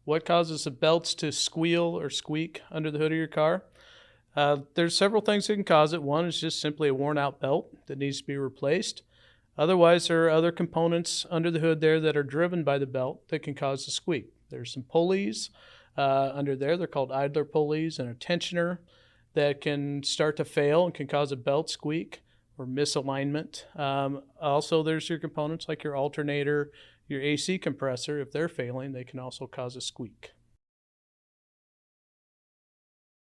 What causes the belts to squeal or squeak under the hood of your car? There's several things that can cause it. One is just simply a worn out belt that needs to be replaced. Otherwise, there are other components under the hood there that are driven by the belt that can cause the squeak. There's some pulleys under there. They're called idler pulleys, and a tensioner that can start to fail and can cause a belt squeak or misalignment. Also, there's your components like your alternator, your AC compressor. If they're failing, they can also cause a squeak.